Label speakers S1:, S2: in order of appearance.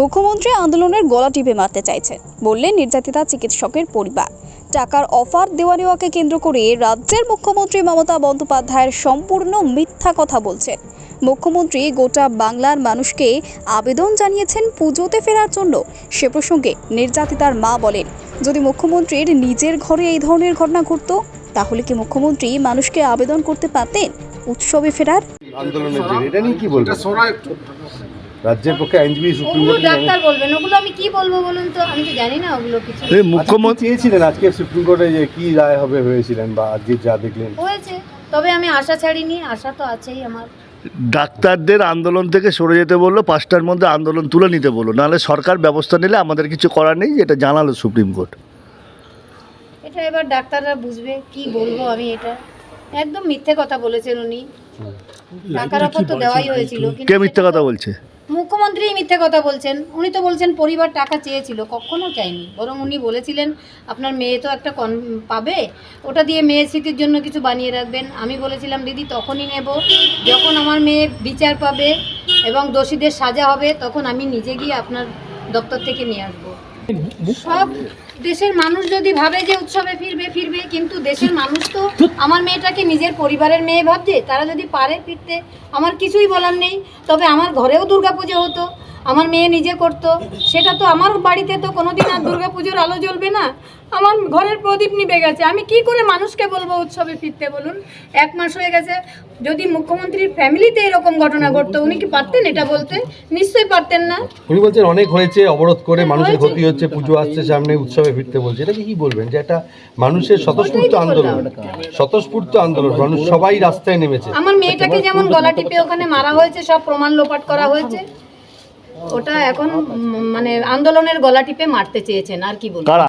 S1: মুখ্যমন্ত্রী আন্দোলনের গলা টিপে মারতে চাইছেন বললেন নির্যাতিতা চিকিৎসকের পরিবার। টাকার অফার দেওয়া নেওয়াকে কেন্দ্র করে রাজ্যের মুখ্যমন্ত্রী মমতা বন্দ্যোপাধ্যায়ের সম্পূর্ণ মিথ্যা কথা বলছেন। মুখ্যমন্ত্রী গোটা বাংলার মানুষকে আবেদন জানিয়েছেন পুজোতে ফেরার জন্য। সে প্রসঙ্গে নির্যাতিতার মা বলেন, যদি মুখ্যমন্ত্রীর নিজের ঘরে এই ধরনের ঘটনা ঘটতো তাহলে কি মুখ্যমন্ত্রী মানুষকে আবেদন করতে পারতেন উৎসবে ফেরার?
S2: আন্দোলনের জন্য এটা নিয়ে কি বলবেন? রাজ্যের পক্ষে আইনজীবী সুপ্রিম
S3: ওগুলো
S2: কোর্টে
S3: ডাক্তার বলবেন, ওগুলো আমি কি বলবো বলুন তো, আমি তো জানি না ওগুলো কিছু।
S2: মুখ্যমন্ত্রী চেয়েছিলেন আজকে সুপ্রিম কোর্টে যে কি রায় হবে ভেবেছিলেন, বা আজকে যা দেখলেন?
S3: হয়েছে, তবে আমি আশা ছাড়িনি, আশা তো আছেই আমার।
S4: ডাক্তারদের আন্দোলন থেকে সরে যেতে বললো, 5টার মধ্যে আন্দোলন তুলে নিতে বললো, নাহলে সরকার ব্যবস্থা নিলে আমাদের কিছু করার নেই, এটা জানালো সুপ্রিম কোর্ট।
S3: এটা এবার ডাক্তাররা বুঝবে, কি বলবো আমি। এটা একদম মিথ্যে কথা বলেছেন উনি। টাকার অফার তো দেওয়াই হয়েছিল। কিন্তু
S4: কে মিথ্যা কথা বলছে?
S3: মুখ্যমন্ত্রী মিথ্যে কথা বলছেন। উনি তো বলছেন পরিবার টাকা চেয়েছিল, কখনো চাইনি। বরং উনি বলেছিলেন আপনার মেয়ে তো একটা পাবে, ওটা দিয়ে মেয়ের স্মৃতির জন্য কিছু বানিয়ে রাখবেন। আমি বলেছিলাম দিদি তখনই নেব যখন আমার মেয়ে বিচার পাবে এবং দোষীদের সাজা হবে, তখন আমি নিজে গিয়ে আপনার দপ্তর থেকে নিয়ে আসবো। সব দেশের মানুষ যদি ভাবে যে উৎসবে ফিরবে, কিন্তু দেশের মানুষ তো আমার মেয়েটাকে নিজের পরিবারের মেয়ে ভাবছে। তারা যদি পারে ফিরতে, আমার কিছুই বলার নেই। তবে আমার ঘরেও দুর্গাপুজো হতো, আমার মেয়ে নিজে করতো। সেটা তো আমার বাড়িতে তো কোনোদিন আর দুর্গাপুজোর আলো জ্বলবে না, আমার ঘরের প্রদীপ নিভে গেছে। আমি কি করে মানুষকে বলবো উৎসবে ফিরতে বলুন? 1 মাস হয়ে গেছে। যদি মুখ্যমন্ত্রীর ফ্যামিলিতে এরকম ঘটনা ঘটতো, উনি কি পারতেন এটা বলতে? নিশ্চয়ই পারতেন না।
S5: উনি বলছেন অনেক হয়েছে, অবরোধ করে মানুষের ক্ষতি হচ্ছে, পুজো আসছে সামনে, উৎসবে ফিরতে বলছে। এটাকে কি বলবেন? যে একটা মানুষের স্বতঃস্ফূর্ত আন্দোলন, স্বতঃস্ফূর্ত আন্দোলন, মানুষ সবাই রাস্তায় নেমেছে।
S3: আমার মেয়েটাকে যেমন গলা টিপে ওখানে মারা হয়েছে, সব প্রমাণ লোপাট করা হয়েছে। ওটা এখন মানে আন্দোলনের গলা টিপে মারতে চেয়েছেন, আর কি বলবো।